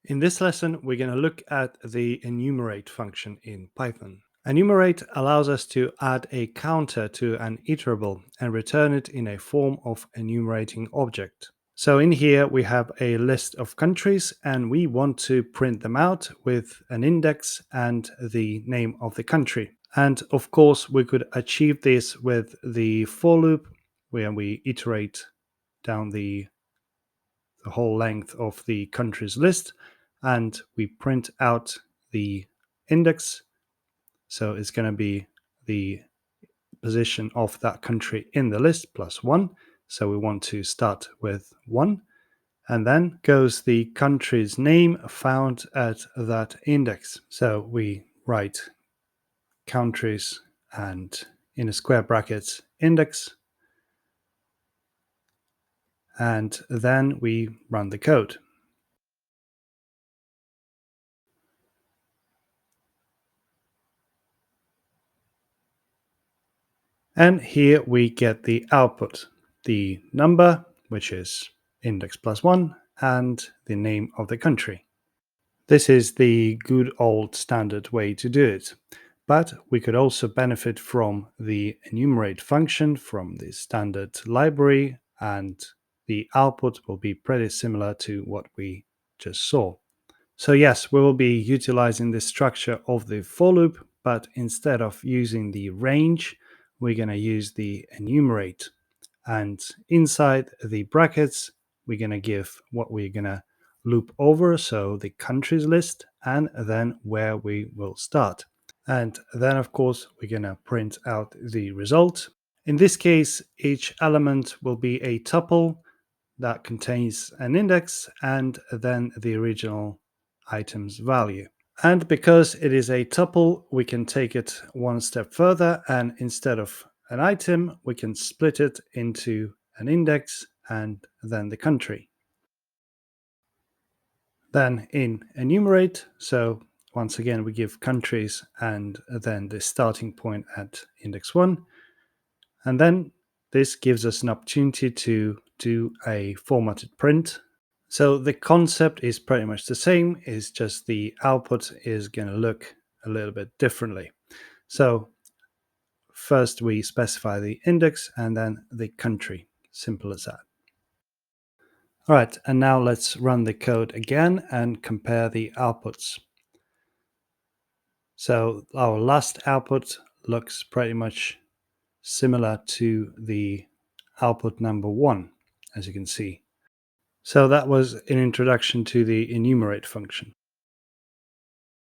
In this lesson, we're going to look at the enumerate function in Python. Enumerate allows us to add a counter to an iterable and return it in a form of enumerating object. So in here, we have a list of countries and we want to print them out with an index and the name of the country. And of course, we could achieve this with the for loop where we iterate down the whole length of the countries list and we print out the index. So it's going to be the position of that country in the list plus 1. So we want to start with 1. And then goes the country's name found at that index. So we write countries and in a square brackets index. And then we run the code. And here we get the output, the number, which is index plus 1, and the name of the country. This is the good old standard way to do it. But we could also benefit from the enumerate function from the standard library, and the output will be pretty similar to what we just saw. So yes, we will be utilizing the structure of the for loop, but instead of using the range, we're going to use the enumerate. And inside the brackets, we're going to give what we're going to loop over, so the countries list, and then where we will start. And then, of course, we're going to print out the result. In this case, each element will be a tuple that contains an index and then the original item's value. And because it is a tuple, we can take it one step further, and instead of an item, we can split it into an index and then the country. Then in enumerate, so once again, we give countries and then the starting point at index 1. And then this gives us an opportunity to do a formatted print. So the concept is pretty much the same, it's just the output is going to look a little bit differently. So first we specify the index and then the country. Simple as that. All right, and now let's run the code again and compare the outputs. So our last output looks pretty much similar to the output number 1, as you can see. So that was an introduction to the enumerate function.